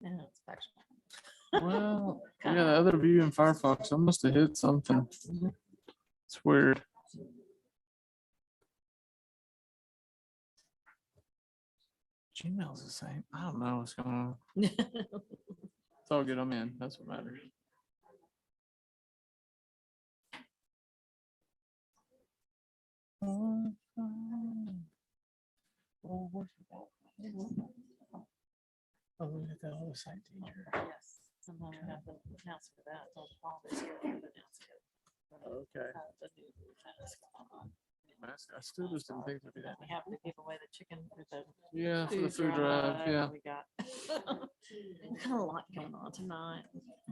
Yeah, it's factual. Well, yeah, the other view in Firefox, I must have hit something. It's weird. Gmail's the same. I don't know what's going on. It's all good. I'm in. That's what matters. Oh, look at that other site teacher. Yes, someone would have to announce for that. They'll call this year and announce it. Okay. The new Mascot. I still just didn't think there'd be that. We have to give away the chicken for the Yeah, for the food drive. Yeah, We got kind of a lot going on tonight.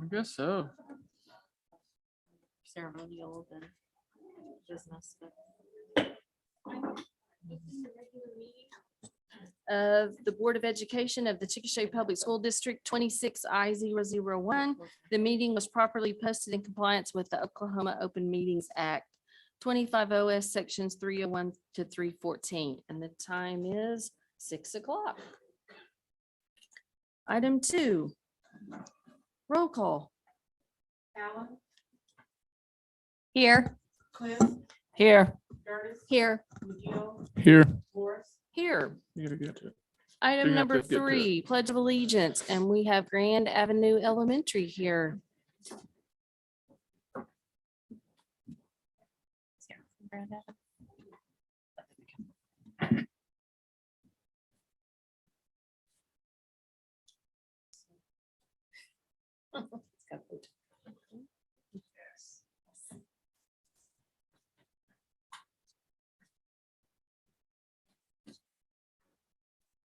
I guess so. Ceremonial and business. Of the Board of Education of the Chickasha Public School District 26I001. The meeting was properly posted in compliance with the Oklahoma Open Meetings Act 25 OS sections 301 to 314, and the time is 6 o'clock. Item 2. Roll call. Alan, Here. Cliff, Here. Curtis, Here. McGill, Here. Morris. Here. You gotta get to it. Item You're gonna have number to get to it. 3, Pledge of Allegiance, and we have Grand Avenue Elementary here.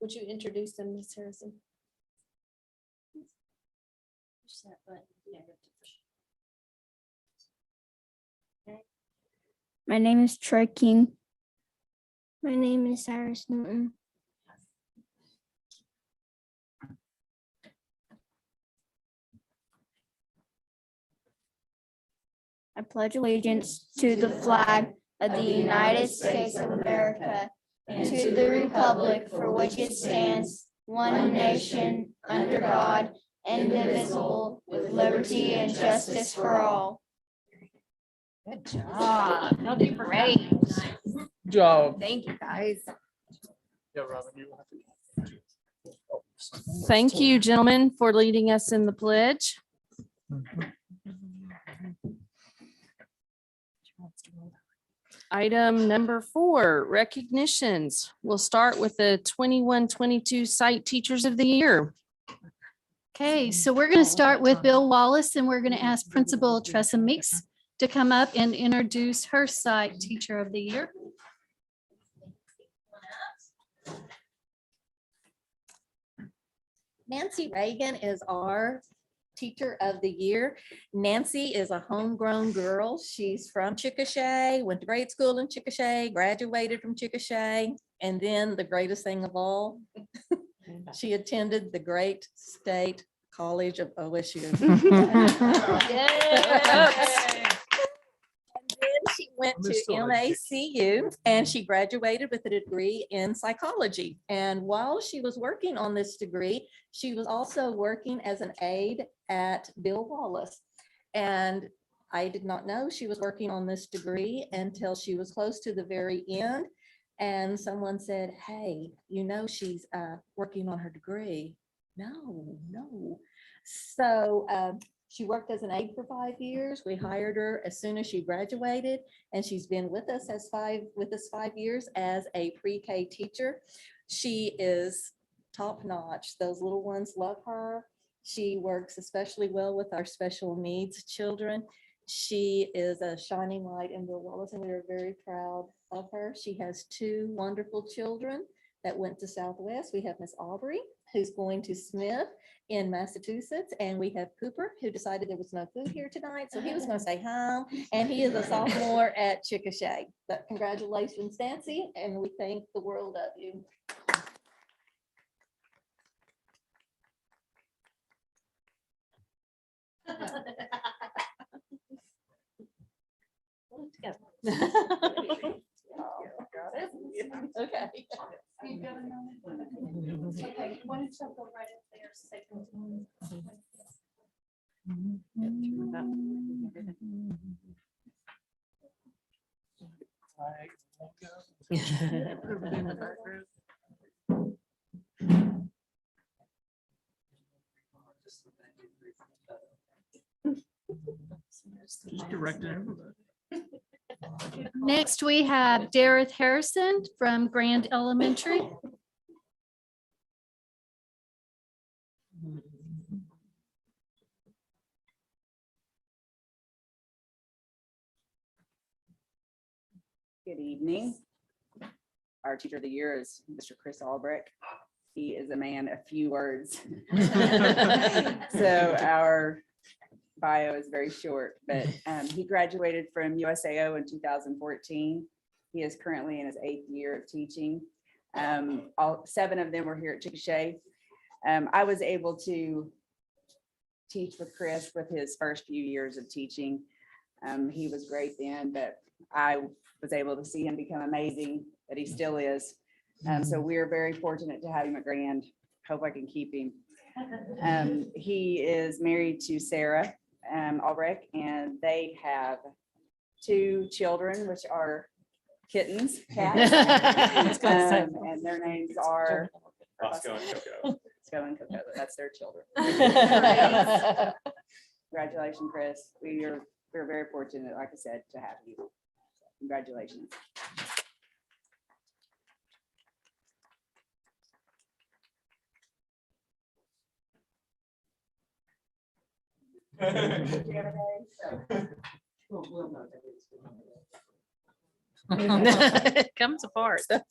Would you introduce them, Ms. Harrison? Push that button. Yeah, you have to push. My name is Troy King. My name is Cyrus Newton. I pledge allegiance to the flag of the United States of America and to the republic for which it stands, one nation, under God, indivisible, with liberty and justice for all. Good job. Y'all did great. Good job. Thank you, guys. Yeah, Robin, you will have to. Thank you, gentlemen, for leading us in the pledge. Item number 4, recognitions. We'll start with the 21-22 Site Teachers of the Year. Okay, so we're going to start with Bill Wallace, and we're going to ask Principal Tressa Meeks to come up and introduce her site teacher of the year. Nancy Reagan is our teacher of the year. Nancy is a homegrown girl. She's from Chickasha, went to grade school in Chickasha, graduated from Chickasha, and then the greatest thing of all, she attended the great state college of OSU. And then she went to MACU and she graduated with a degree in psychology. And while she was working on this degree, she was also working as an aide at Bill Wallace. And I did not know she was working on this degree until she was close to the very end. And someone said, hey, you know, she's working on her degree. No. So she worked as an aide for 5 years. We hired her as soon as she graduated, and she's been with us 5 years as a pre-K teacher. She is top notch. Those little ones love her. She works especially well with our special needs children. She is a shining light in Bill Wallace, and we are very proud of her. She has 2 wonderful children that went to Southwest. We have Miss Aubrey, who's going to Smith in Massachusetts, and we have Cooper, who decided there was no food here tonight, so he was going to stay home, and he is a sophomore at Chickasha. But congratulations, Nancy, and we thank the world of you. Okay, why don't you go right up there, second one? Just directed everybody. Next, we have Dareth Harrison from Grand Elementary. Good evening. Our teacher of the year is Mr. Chris Albrecht. He is a man of few words. So our bio is very short, but he graduated from USAO in 2014. He is currently in his 8th year of teaching. All 7 of them were here at Chickasha. I was able to teach with Chris with his first few years of teaching. He was great then, but I was able to see him become amazing, that he still is. So we're very fortunate to have him at Grand. Hope I can keep him. He is married to Sarah Albrecht, and they have 2 children, which are kittens, cats. And their names are Mascot and Coco. Mascot and Coco. That's their children. Congratulations, Chris. We're very fortunate, like I said, to have you. Congratulations. It comes apart. So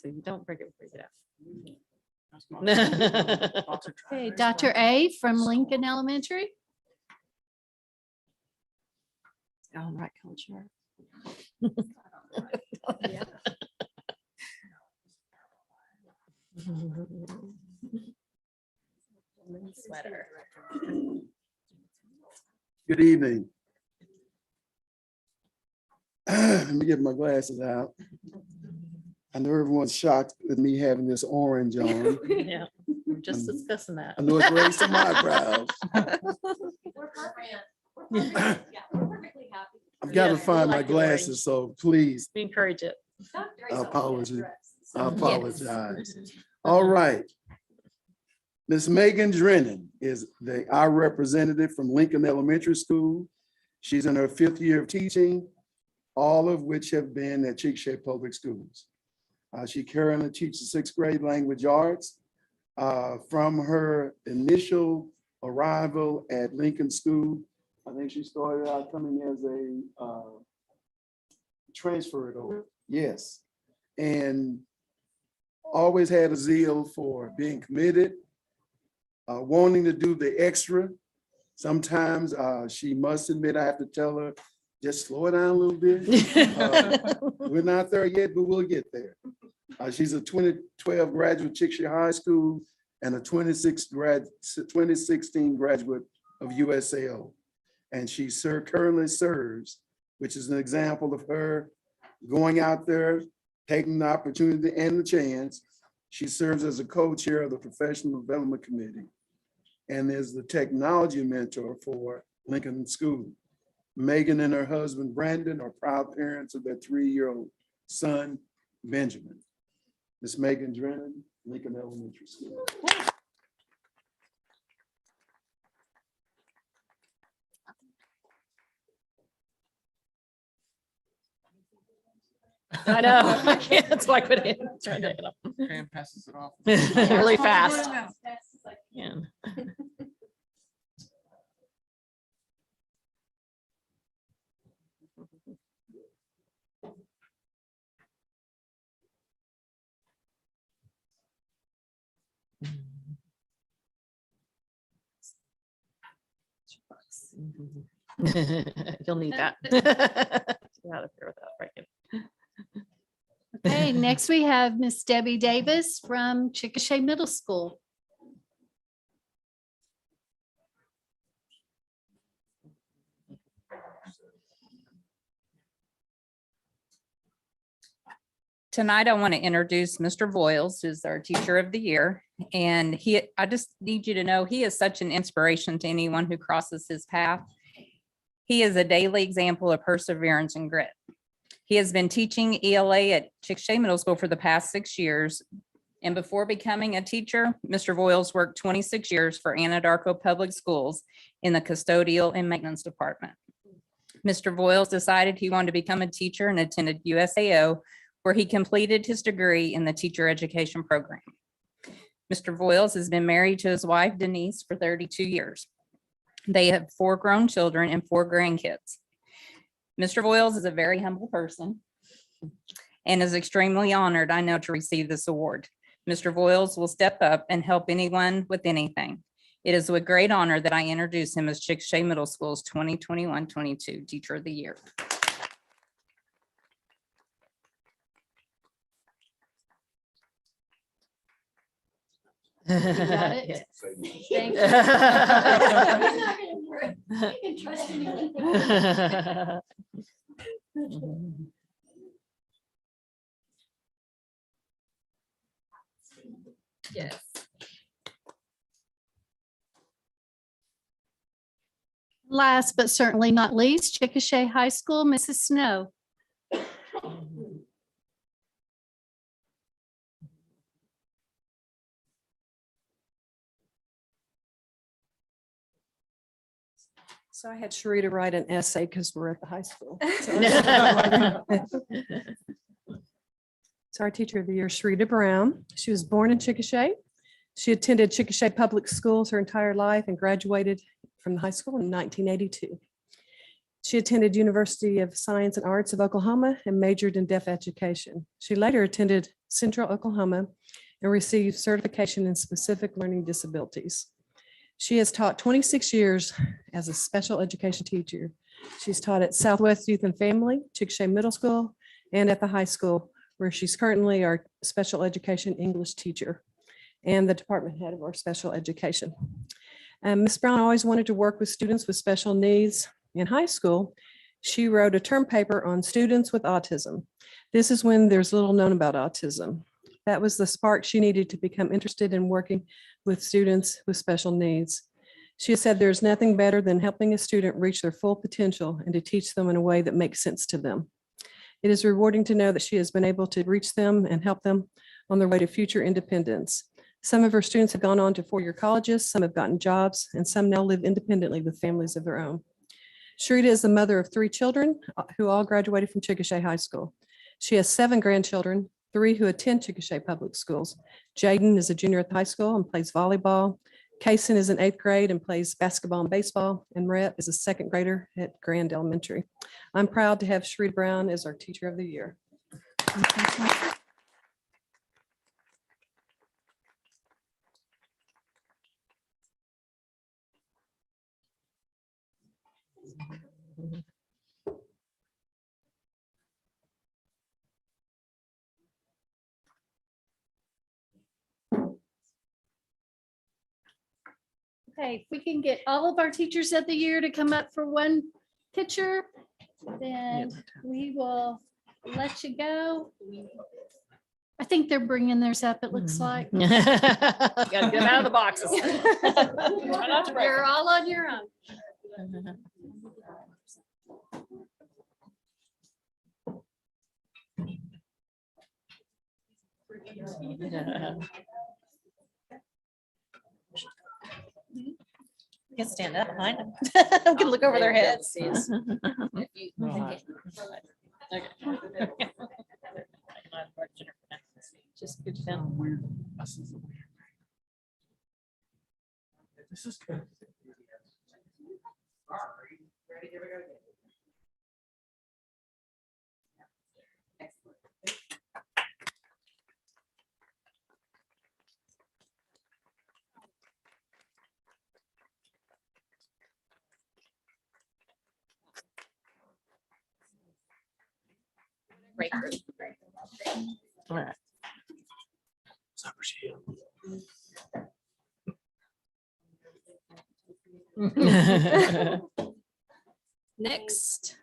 you don't break it out. Okay, Dr. A from Lincoln Elementary. All right, culture. Sweater. Good evening. Let me get my glasses out. I know everyone's shocked with me having this orange on. Yeah, we we're just discussing that. I know it's raised some eyebrows. I've got to Yes, we find my like the orange. glasses, so please, We encourage it. I apologize. All right. Miss Megan Drennan is our representative from Lincoln Elementary School. She's in her 5th year of teaching, all of which have been at Chickasha Public Schools. She currently teaches 6th grade language arts. From her initial arrival at Lincoln School, I think she started out coming as a transferred over. Yes. And always had a zeal for being committed, wanting to do the extra. Sometimes she must admit, I have to tell her, just slow it down a little bit. We're not there yet, but we'll get there. She's a 2012 graduate of Chickasha High School and a 2016 graduate of USAO. And she currently serves, which is an example of her going out there, taking the opportunity and the chance. She serves as a co-chair of the Professional Development Committee and is the technology mentor for Lincoln School. Megan and her husband, Brandon, are proud parents of their 3-year-old son, Benjamin. Miss Megan Drennan, Lincoln Elementary School. I know. It's like when it's trying to Pam passes it off. really fast. Yeah. You'll need that. Get out of here without breaking. Okay, next we have Miss Debbie Davis from Chickasha Middle School. Tonight, I want to introduce Mr. Voiles, who's our Teacher of the Year. And I just need you to know, he is such an inspiration to anyone who crosses his path. He is a daily example of perseverance and grit. He has been teaching ELA at Chickasha Middle School for the past 6 years. And before becoming a teacher, Mr. Voiles worked 26 years for Anadarko Public Schools in the custodial and maintenance department. Mr. Voiles decided he wanted to become a teacher and attended USAO, where he completed his degree in the teacher education program. Mr. Voiles has been married to his wife Denise for 32 years. They have 4 grown children and 4 grandkids. Mr. Voiles is a very humble person and is extremely honored, I know, to receive this award. Mr. Voiles will step up and help anyone with anything. It is with great honor that I introduce him as Chickasha Middle School's 2021-22 Teacher of the Year. You got it? Yes. Thank Yes. Last but certainly not least, Chickasha High School, Mrs. Snow. So I had Sherida write an essay because we're at the high school. So our Teacher of the Year, Sherida Brown. She was born in Chickasha. She attended Chickasha Public Schools her entire life and graduated from the high school in 1982. She attended University of Science and Arts of Oklahoma and majored in deaf education. She later attended Central Oklahoma and received certification in specific learning disabilities. She has taught 26 years as a special education teacher. She's taught at Southwest Youth and Family, Chickasha Middle School, and at the high school, where she's currently our special education English teacher and the department head of our special education. Ms. Brown always wanted to work with students with special needs. In high school, she wrote a term paper on students with autism. This is when there's little known about autism. That was the spark she needed to become interested in working with students with special needs. She has said there's nothing better than helping a student reach their full potential and to teach them in a way that makes sense to them. It is rewarding to know that she has been able to reach them and help them on their way to future independence. Some of her students have gone on to 4-year colleges, some have gotten jobs, and some now live independently with families of their own. Sherida is the mother of 3 children who all graduated from Chickasha High School. She has 7 grandchildren, 3 who attend Chickasha Public Schools. Jaden is a junior at the high school and plays volleyball. Kaysen is in 8th grade and plays basketball and baseball. And Rhett is a 2nd grader at Grand Elementary. I'm proud to have Sherida Brown as our Teacher of the Year. Okay, if we can get all of our Teachers of the Year to come up for one picture, then we will let you go. I think they're bringing theirs up, it looks like. Gotta get them out of the boxes. You're all on your own. You can stand up behind them. We can look over their heads. Just good to know. This is good. Great group. All right. Next.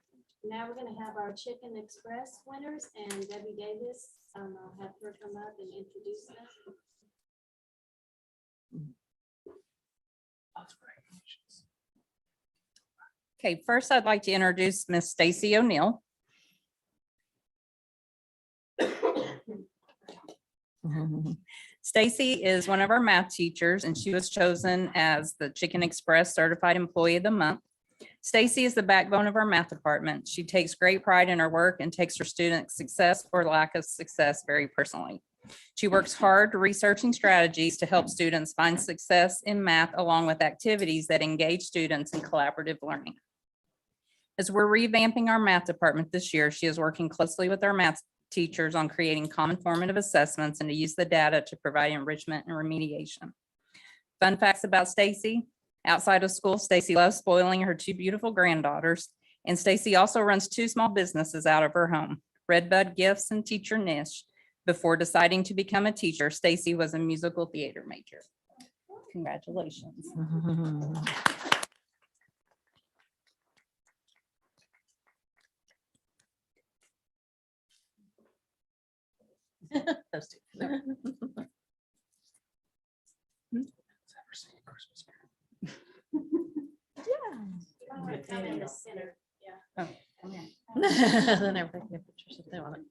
Now we're gonna have our Chicken Express winners, and Debbie Davis I'll have her come up and introduce them. Okay, first I'd like to introduce Miss Stacy O'Neill. Stacy is one of our math teachers and she was chosen as the Chicken Express Certified Employee of the Month. Stacy is the backbone of our math department. She takes great pride in her work and takes her students' success or lack of success very personally. She works hard researching strategies to help students find success in math along with activities that engage students in collaborative learning. As we're revamping our math department this year, she is working closely with our math teachers on creating common formative assessments and to use the data to provide enrichment and remediation. Fun facts about Stacy. Outside of school, Stacy loves spoiling her two beautiful granddaughters, and Stacy also runs two small businesses out of her home, Redbud Gifts and Teacher Niche. Before deciding to become a teacher, Stacy was a musical theater major. Congratulations. Those two. Then everybody can put pictures if they want it.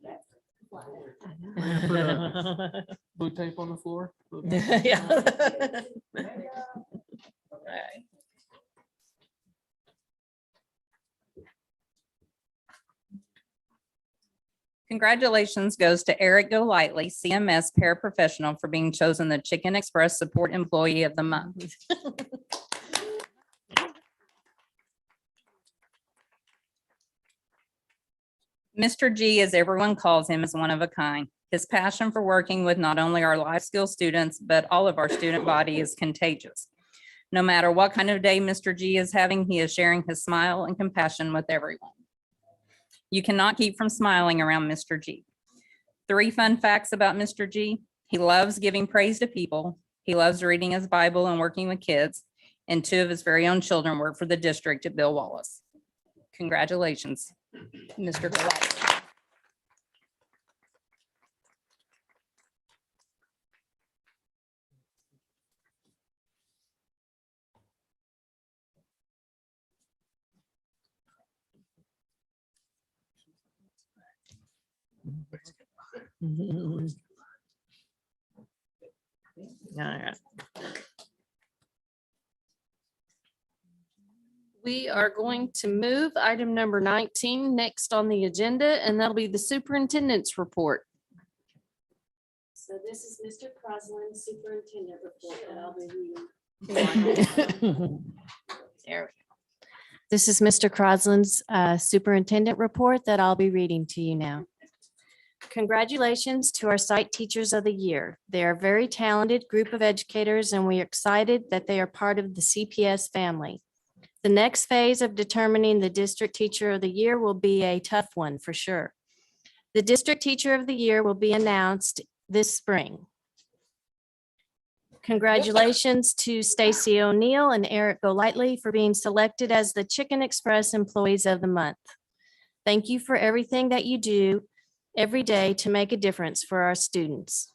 Blue tape on the floor. Yeah. Congratulations goes to Eric Golightly, CMS paraprofessional, for being chosen the Chicken Express Support Employee of the Month. Mr. G, as everyone calls him, is one of a kind. His passion for working with not only our life skill students, but all of our student body is contagious. No matter what kind of day Mr. G is having, he is sharing his smile and compassion with everyone. You cannot keep from smiling around Mr. G. 3 fun facts about Mr. G. He loves giving praise to people. He loves reading his Bible and working with kids. And 2 of his very own children work for the district at Bill Wallace. Congratulations, Mr. Golightly. We are going to move item number 19 next on the agenda, and that'll be the superintendent's report. So this is Mr. Crosland's superintendent report that I'll be reading. There we go. This is Mr. Crosland's superintendent report that I'll be reading to you now. Congratulations to our site teachers of the year. They are a very talented group of educators, and we are excited that they are part of the CPS family. The next phase of determining the district teacher of the year will be a tough one for sure. The district teacher of the year will be announced this spring. Congratulations to Stacy O'Neill and Eric Golightly for being selected as the Chicken Express Employees of the Month. Thank you for everything that you do every day to make a difference for our students.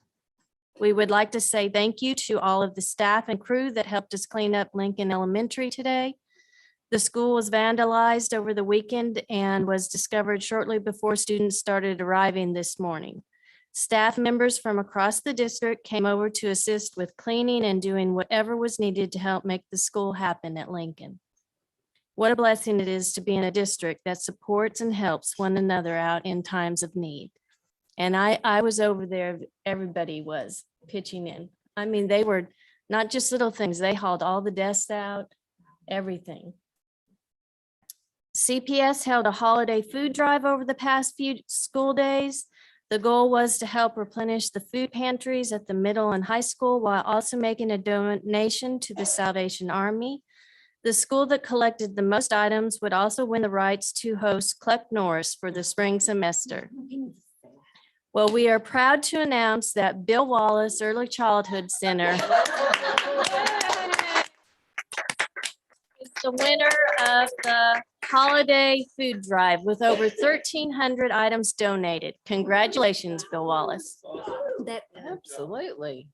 We would like to say thank you to all of the staff and crew that helped us clean up Lincoln Elementary today. The school was vandalized over the weekend and was discovered shortly before students started arriving this morning. Staff members from across the district came over to assist with cleaning and doing whatever was needed to help make the school happen at Lincoln. What a blessing it is to be in a district that supports and helps one another out in times of need. And I was over there, everybody was pitching in. I mean, they were not just little things. They hauled all the desks out, everything. CPS held a holiday food drive over the past few school days. The goal was to help replenish the food pantries at the middle and high school while also making a donation to the Salvation Army. The school that collected the most items would also win the rights to host Cluck Norris for the spring semester. Well, we are proud to announce that Bill Wallace Early Childhood Center is the winner of the holiday food drive with over 1,300 items donated. Congratulations, Bill Wallace. Absolutely.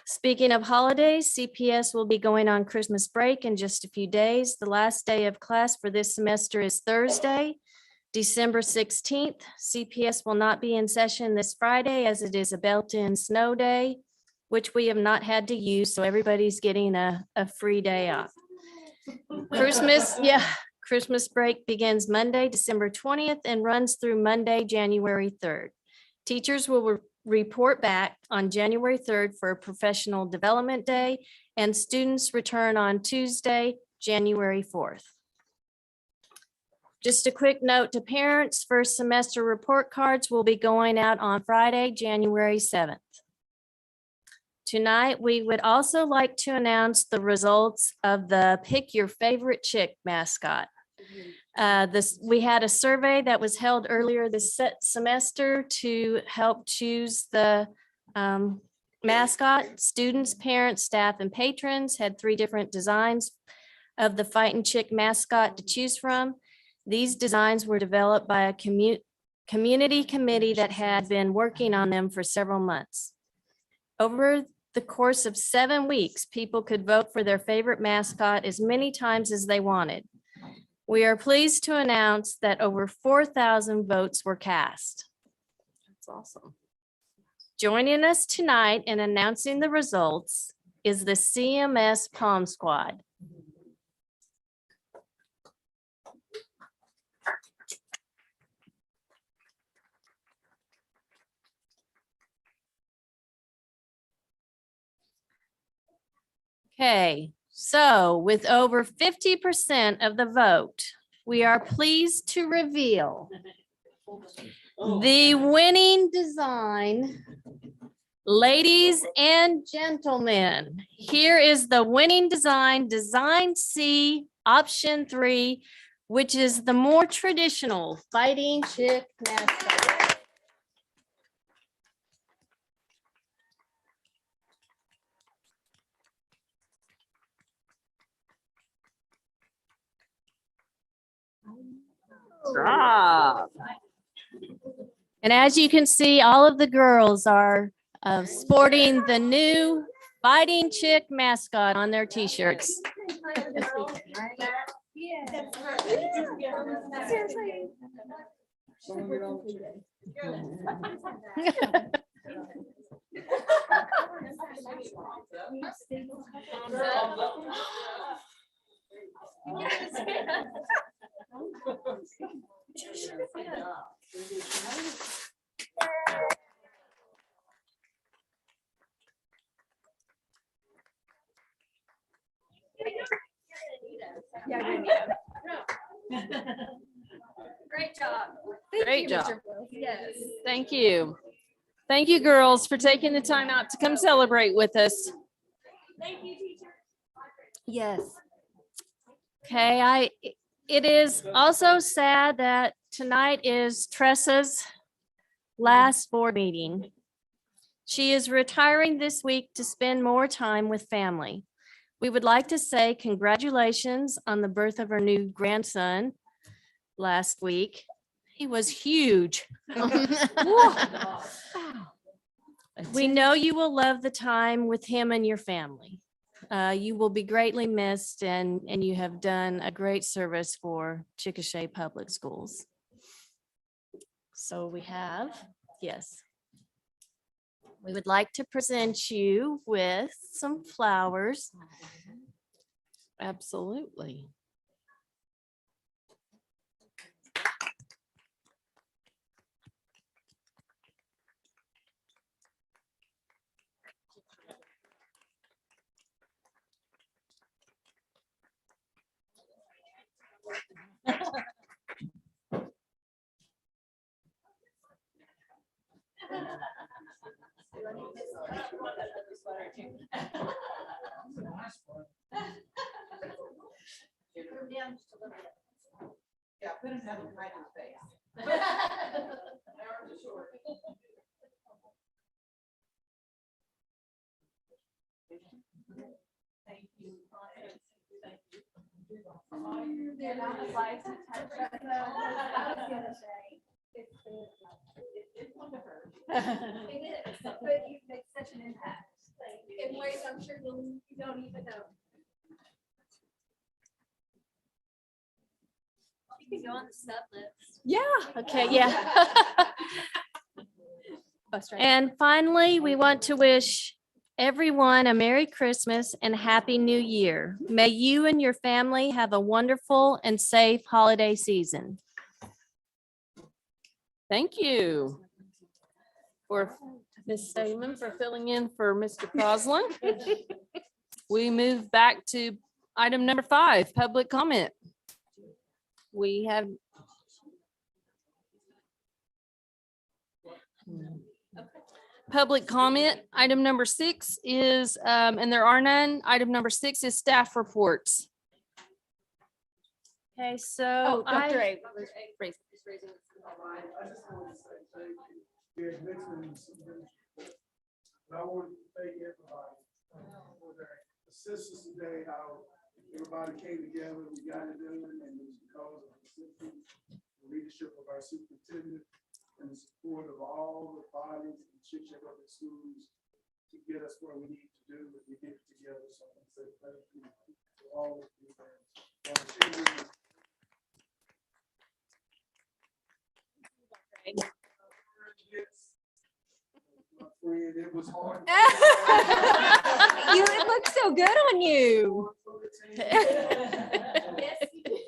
Speaking of holidays, CPS will be going on Christmas break in just a few days. The last day of class for this semester is Thursday, December 16th. CPS will not be in session this Friday as it is a built-in snow day, which we have not had to use, so everybody's getting a free day off. Christmas break begins Monday, December 20th and runs through Monday, January 3rd. Teachers will report back on January 3rd for a professional development day, and students return on Tuesday, January 4th. Just a quick note to parents, first semester report cards will be going out on Friday, January 7th. Tonight, we would also like to announce the results of the Pick Your Favorite Chick mascot. We had a survey that was held earlier this semester to help choose the mascot. Students, parents, staff, and patrons had 3 different designs of the Fightin' Chick mascot to choose from. These designs were developed by a community committee that had been working on them for several months. Over the course of 7 weeks, people could vote for their favorite mascot as many times as they wanted. We are pleased to announce that over 4,000 votes were cast. That's awesome. Joining us tonight in announcing the results is the CMS Palm Squad. Okay, so with over 50% of the vote, we are pleased to reveal the winning design. Ladies and gentlemen, here is the winning design, Design C, Option 3, which is the more traditional Fighting Chick mascot. Stop. And as you can see, all of the girls are sporting the new Fighting Chick mascot on their t-shirts. Great job. Great job. Yes. Thank you. Thank you, girls, for taking the time out to come celebrate with us. Thank you, teacher. Yes. Okay, it is also sad that tonight is Tressa's last board meeting. She is retiring this week to spend more time with family. We would like to say congratulations on the birth of our new grandson last week. He was huge. We know you will love the time with him and your family. You will be greatly missed, and you have done a great service for Chickasha Public Schools. So we have, yes. We would like to present you with some flowers. Absolutely. Yeah, put him down right in his face. Thank you. Thank you. In ways I'm sure you don't even know. You can go on the sub list. Yeah, okay, yeah. And finally, we want to wish everyone a Merry Christmas and Happy New Year. May you and your family have a wonderful and safe holiday season. Thank you for Ms. Stamen for filling in for Mr. Crosland. We move back to item number 5, public comment. We have public comment. Item number 6 is, and there are none. Item number 6 is staff reports. Okay, so Dr. I, I just want to say thank you. Yeah, Nixon, I want to thank everybody for their assistance today, how everybody came together, we got it done, and it was because of the assistance, the leadership of our superintendent, and the support of all the bodies and Chickasha public schools to get us where we need to do, and we get it together. So I want to say thank you to all of you. My friend, it was hard. It looks so good on you. You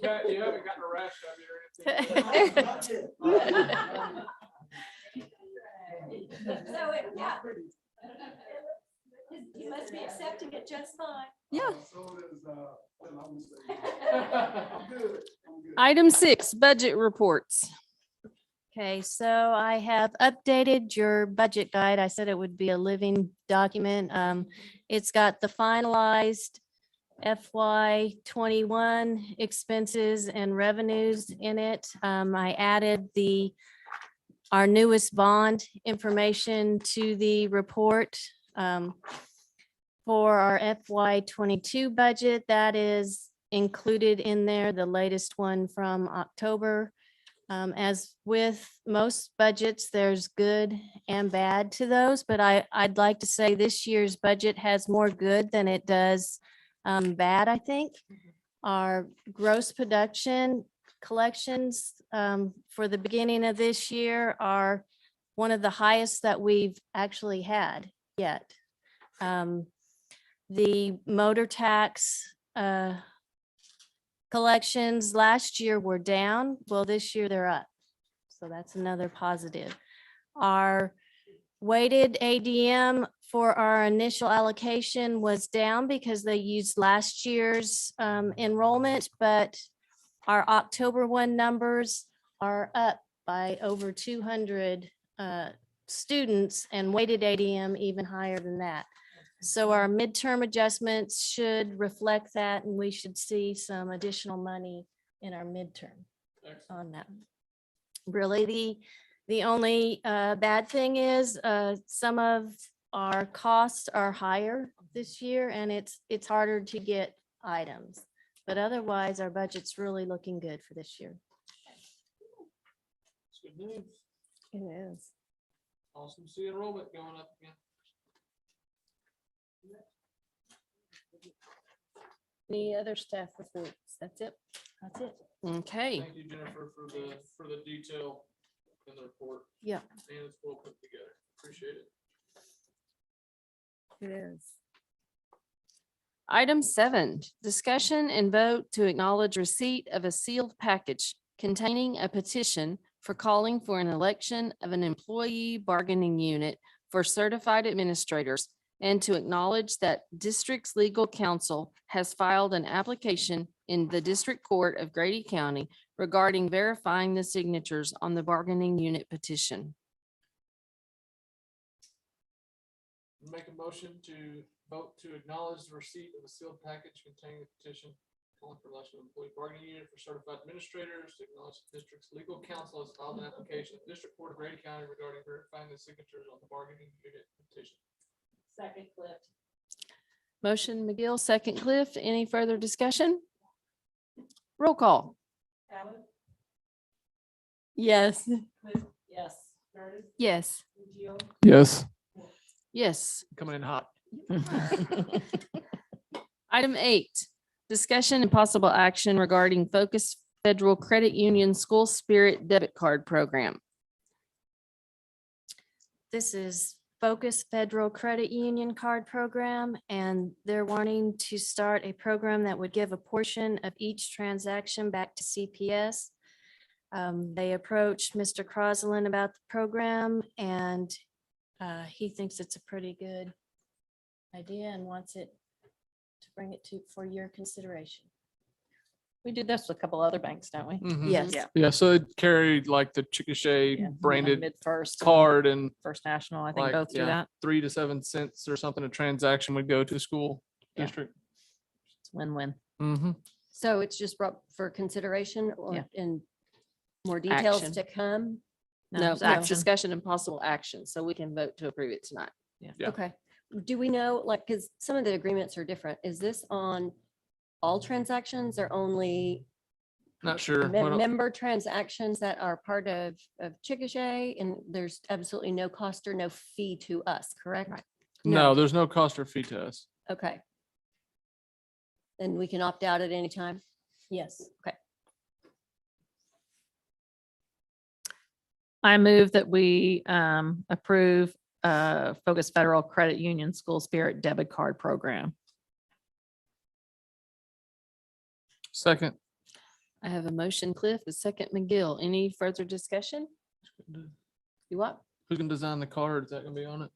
haven't gotten a rash of you or anything. You must be accepting it just fine. Yeah. So is, I'm good. item 6, budget reports. Okay, so I have updated your budget guide. I said it would be a living document. It's got the finalized FY 21 expenses and revenues in it. I added our newest bond information to the report. For our FY 22 budget, that is included in there, the latest one from October. As with most budgets, there's good and bad to those, but I'd like to say this year's budget has more good than it does bad, I think. Our gross production collections for the beginning of this year are one of the highest that we've actually had yet. The motor tax collections last year were down. Well, this year they're up. So that's another positive. Our weighted ADM for our initial allocation was down because they used last year's enrollment, but our October 1 numbers are up by over 200 students and weighted ADM even higher than that. So our midterm adjustments should reflect that, and we should see some additional money in our midterm on that. Really, the only bad thing is some of our costs are higher this year, and it's harder to get items. But otherwise, our budget's really looking good for this year. It's good news. It is. Awesome to see enrollment going up again. Any other staff reports? That's it. That's it. Okay. Thank you, Jennifer, for the detail in the report. Yeah. And it's well put together. Appreciate it. It is. Item 7, discussion and vote to acknowledge receipt of a sealed package containing a petition for calling for an election of an employee bargaining unit for certified administrators, and to acknowledge that district's legal counsel has filed an application in the District Court of Grady County regarding verifying the signatures on the bargaining unit petition. Make a motion to vote to acknowledge the receipt of a sealed package containing the petition calling for election of employee bargaining unit for certified administrators, to acknowledge the district's legal counsel has filed an application at the District Court of Grady County regarding verifying the signatures on the bargaining unit petition. Second, Cliff. Motion McGill, second Cliff. Any further discussion? Roll call. Yes. Yes. Yes. Yes. Yes. Coming in hot. Item 8, discussion and possible action regarding Focus Federal Credit Union School Spirit Debit Card Program. This is Focus Federal Credit Union Card Program, and they're wanting to start a program that would give a portion of each transaction back to CPS. They approached Mr. Crosland about the program, and he thinks it's a pretty good idea and wants it to bring it to for your consideration. We do this with a couple other banks, don't we? Yes. Yeah, so it carried like the Chickasha branded Mid-First. card and First National, I think like, both do yeah, that. 3 to 7 cents or something a transaction would go to the school Yeah. district. It's win-win. Mm-hmm. So it's just brought for consideration Yeah. or in more details Action. to come? No, it's it's action. discussion and possible action, so we can vote to approve it tonight. Yeah. Okay. Do we know, like, because some of the agreements are different. Is this on all transactions or only Not sure. What el- member transactions that are part of Chickasha? And there's absolutely no cost or no fee to us, correct? Right. No, there's no cost or fee to us. Okay. And we can opt out at any time? Yes. Okay. I move that we approve Focus Federal Credit Union School Spirit Debit Card Program. Second. I have a motion, Cliff, a second, McGill. Any further discussion? You what? Who's gonna design the card? Is that gonna be on it?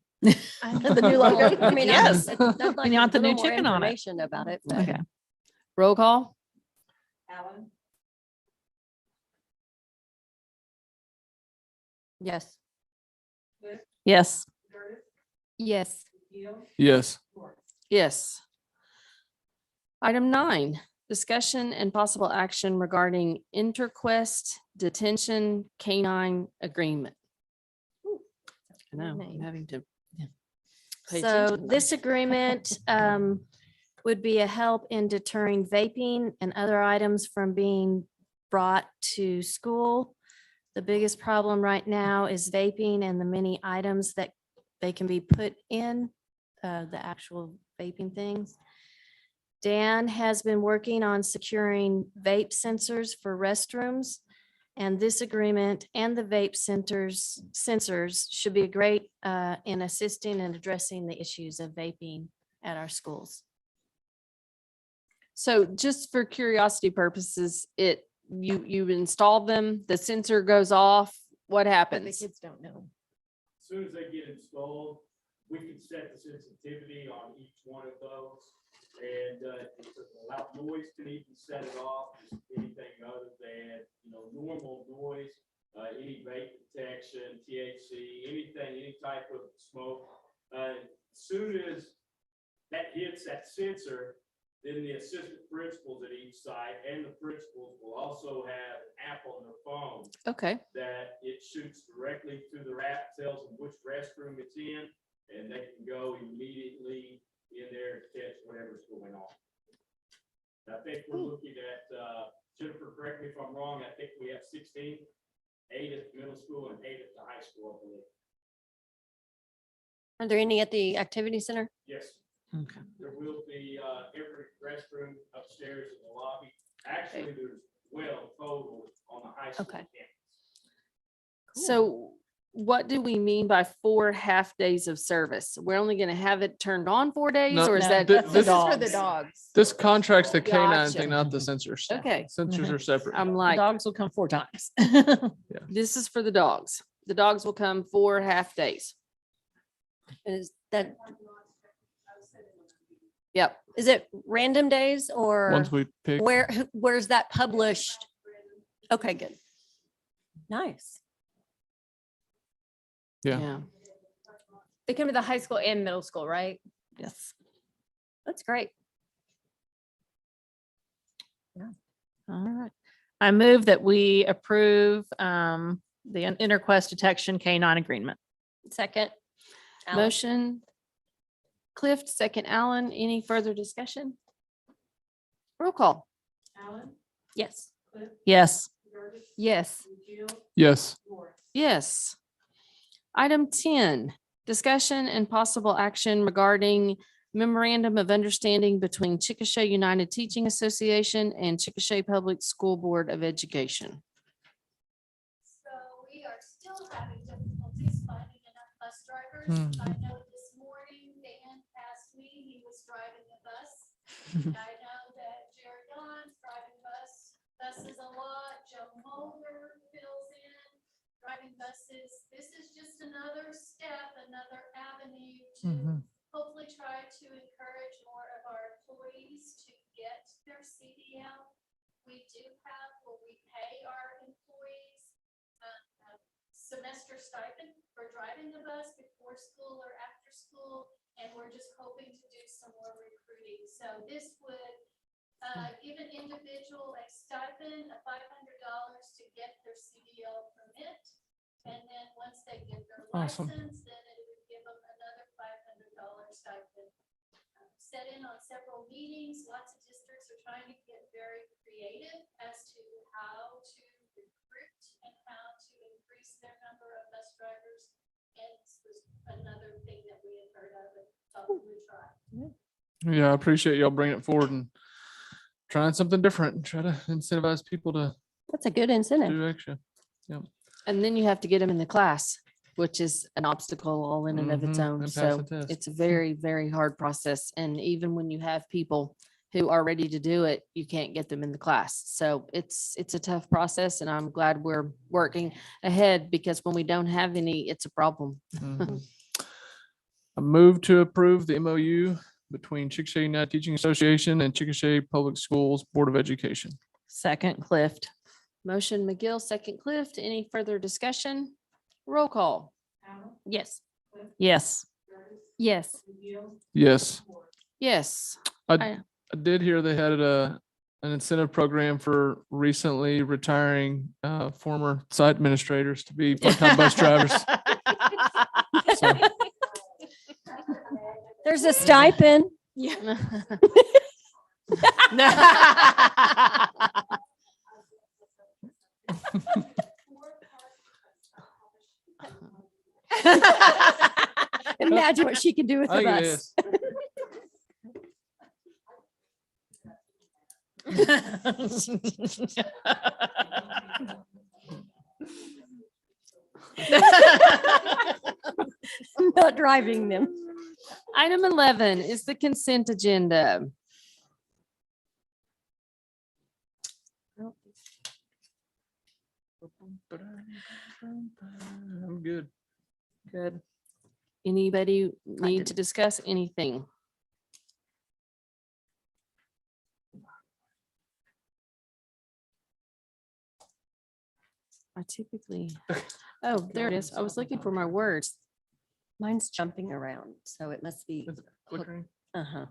The new logo? I mean, Yes. I'd like You want a the new little more chicken on it? information about it. but- Okay. Roll call? Alan, Yes. Yes. Curtis, Yes. Gil, Yes. Yes. Item 9, discussion and possible action regarding Interquest Detention Canine Agreement. I know, I'm name. having to. pay So attention. this agreement would be a help in deterring vaping and other items from being brought to school. The biggest problem right now is vaping and the many items that they can be put in, the actual vaping things. Dan has been working on securing vape sensors for restrooms. And this agreement and the vape sensors should be great in assisting and addressing the issues of vaping at our schools. So just for curiosity purposes, you install them, the sensor goes off, what But the happens? kids don't know. As soon as they get installed, we can set the sensitivity on each one of those. And if it's a loud noise, can even set it off, just anything other than, normal noise, any vape detection, THC, anything, any type of smoke. As soon as that hits that sensor, then the assistant principals at each site and the principals will also have an app on their phone Okay, that it shoots directly to the app, tells them which restroom it's in, and they can go immediately in there to catch whatever's going on. I think we're looking at, Jennifer, correct me if I'm wrong, I think we have 16, 8 at the middle school and 8 at the high school, I believe. Are there any at the activity center? Yes, Okay. there will be, every restroom upstairs in the lobby. Actually, there's 12 total on the high school Okay. campus. so what do we mean by 4 half days of service? We're only gonna have it turned on 4 days, No, or is no, that? th- This this- is for the dogs. This contract's the canine Gotcha. thing, not the sensors. Okay, Sensors are separate. I'm The like, dogs will come 4 times. this is for the dogs. The dogs will come 4 half days. Is that, Yep. is it random days or Once we pick. where's that published? Okay, good. Nice. Yeah. They come to the high school and middle school, right? Yes. That's great. All right. I move that we approve the Interquest Detection Canine Agreement. Second. Alan? Motion. Cliff, second Alan. Any further discussion? Roll call. Alan, Yes. Yes. Yes. Yes. Yes. Item 10, discussion and possible action regarding memorandum of understanding between Chickasha United Teaching Association and Chickasha Public School Board of Education. So we are still having difficulties finding enough bus drivers. I know this morning Dan asked me, he was driving a bus. I know that Jerry Don's driving buses a lot. Joe Mulder fills in, driving buses. This is just another step, another avenue to hopefully try to encourage more of our employees to get their CDL. We do have, where we pay our employees a semester stipend for driving the bus before school or after school, and we're just hoping to do some more recruiting. So this would give an individual a stipend of $500 to get their CDL permit. And then once they get their Awesome. license, then it would give them another $500 stipend. Set in on several meetings. Lots of districts are trying to get very creative as to how to recruit and how to increase their number of bus drivers. And this was another thing that we had heard of and thought we would try. Yeah, I appreciate y'all bringing it forward and trying something different and try to incentivize people to That's a good incentive. do extra. And then you have to get them in the class, which is an obstacle all in and of its Mhm, own. and pass So the test. it's a very, very hard process. And even when you have people who are ready to do it, you can't get them in the class. So it's a tough process, and I'm glad we're working ahead, because when we don't have any, it's a problem. Mhm. I move to approve the MOU between Chickasha United Teaching Association and Chickasha Public Schools Board of Education. Second, Clift. Motion McGill, second Clift. Any further discussion? Roll call. Yes. Yes. Yes. Yes. Yes. I did hear they had an incentive program for recently retiring former site administrators to be part-time bus drivers. So, There's a stipend. Imagine what she can do with I the think it bus. Not driving them. Item 11 is the consent agenda. I'm good. Good. Anybody need to didn't. discuss anything? I typically, oh, there it is. I was looking for my words. Mine's jumping around, so it must be. Is it flickering? Uh-huh.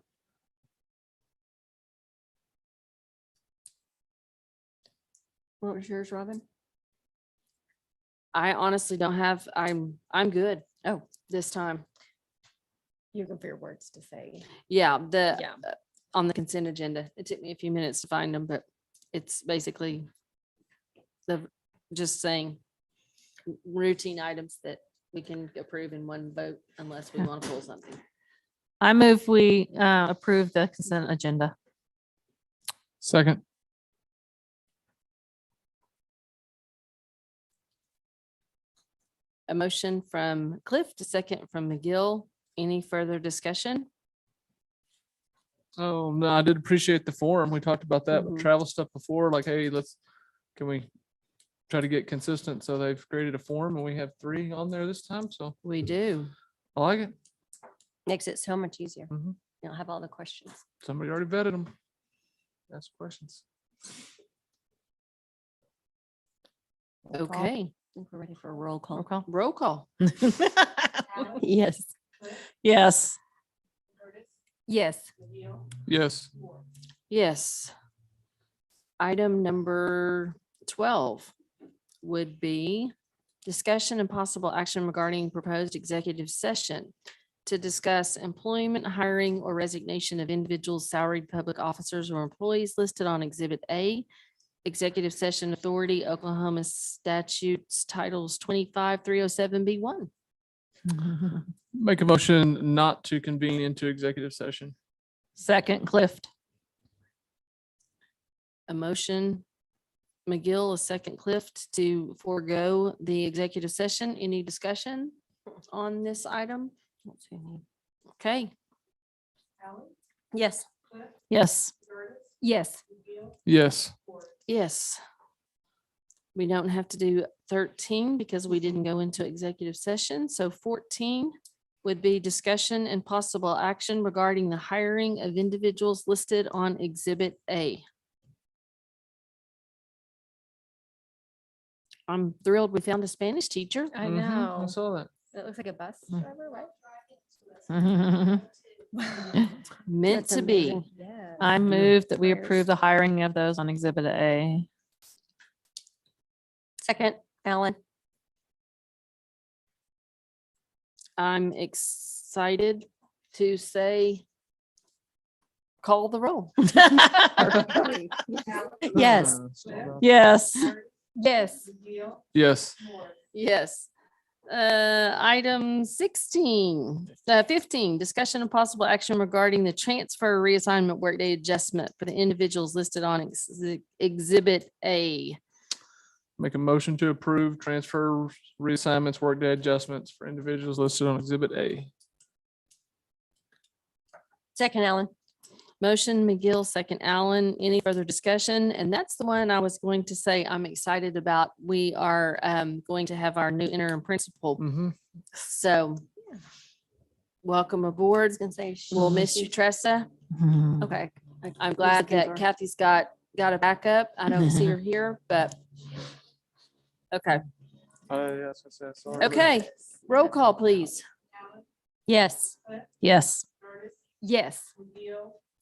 What was yours, Robin? I honestly don't have, I'm good. Oh. This time. You're looking for your words to say. Yeah, Yeah. on the consent agenda. It took me a few minutes to find them, but it's basically just saying routine items that we can approve in one vote unless we want to pull something. I move we approve the consent agenda. Second. A motion from Cliff, a second from McGill. Any further discussion? Oh, no, I did appreciate the forum. We talked about that with Mhm. travel stuff before, like, hey, can we try to get consistent? So they've created a forum and we have 3 on there this time. So We do. I like it. Makes it so much easier. Mhm. You don't have all the questions. Somebody already vetted them. Ask questions. Okay, I think we're ready for a roll call. roll call. Yes. Yes. Yes. Yes. Yes. Item number 12 would be discussion and possible action regarding proposed executive session to discuss employment, hiring, or resignation of individuals, salaried public officers or employees listed on Exhibit A executive session authority, Oklahoma statutes titles 25-307B1. Make a motion not to convene into executive session. Second, Clift. A motion, McGill, a second, Clift, to forego the executive session. Any discussion on this item? Okay, Yes. Yes. Yes. Yes. yes. We don't have to do 13 because we didn't go into executive session. So 14 would be discussion and possible action regarding the hiring of individuals listed on Exhibit A. I'm thrilled we found a Spanish teacher. I Mhm, I know. saw that. That looks like a bus Mm. driver, right? Meant That's to be. amazing. Yeah. I move that we Prayers. approve the hiring of those on Exhibit A. Second, Alan. I'm excited to say, call the roll. Yes. Yes. Yes. Yes. Yes. Item 15, discussion and possible action regarding the transfer reassignment workday adjustment for the individuals listed on Exhibit A. Make a motion to approve transfer reassignments, workday adjustments for individuals listed on Exhibit A. Second, Alan. Motion McGill, second Allen. Any further discussion? And that's the one I was going to say I'm excited about. We are going to have our new interim principal. Mhm. So welcome aboard. We'll miss you, Tressa. Okay. I'm glad second that her. Kathy's got a backup. I don't see her here, but okay. Yes, sorry. Okay, roll call, please. Yes. Yes. Yes.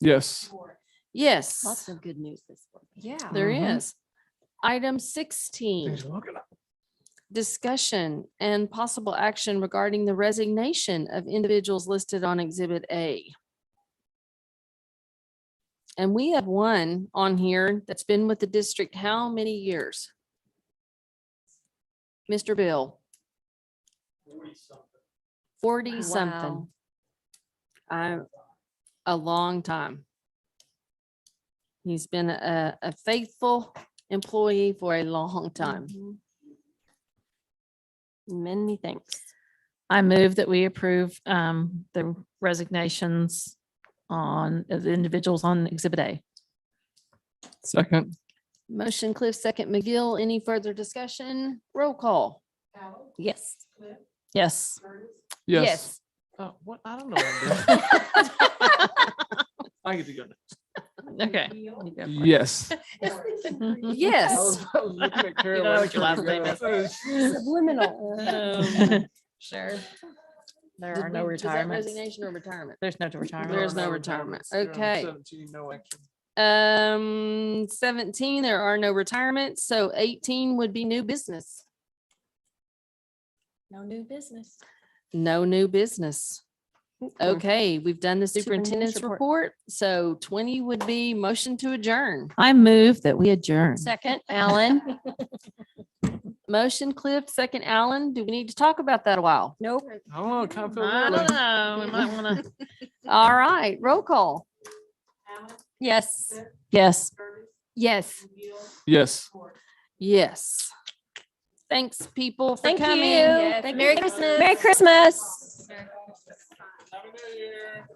Yes. Yes, Lots of good news this one. Yeah. there Mhm. is. Item 16. Things are looking up. Discussion and possible action regarding the resignation of individuals listed on Exhibit A. And we have one on here that's been with the district how many years? Mr. Bill, 40 something. A long time. He's been a faithful employee for a long time. Many thanks. I move that we approve the resignations on of the individuals on Exhibit A. Second. Motion Cliff, second McGill. Any further discussion? Roll call. Yes. Yes. Yes. Oh, what? I don't know. I get to go next. Okay. Yes. Yes. I was looking at Carol. know what your last name is. Subliminal. Sure. There Did are no we- is that retirements. Resignation or retirement? There's no retirement. There's no retirement. You're on Okay. 17, no action. 17, there are no retirements. So 18 would be new business. No new business. No new business. Okay, we've done the superintendent's Superintendent's report. So 20 would be motion to adjourn. I move that we adjourn. Second, Alan. Motion Cliff, second Allen. Do we need to talk about that a while? Nope. I don't know. It kind of feels I early. don't know. We might want to. All right, roll call. Yes. Yes. Yes. Yes. Yes. Thanks, people, for Thank you. coming. Merry Christmas. Merry Christmas. Happy New Year.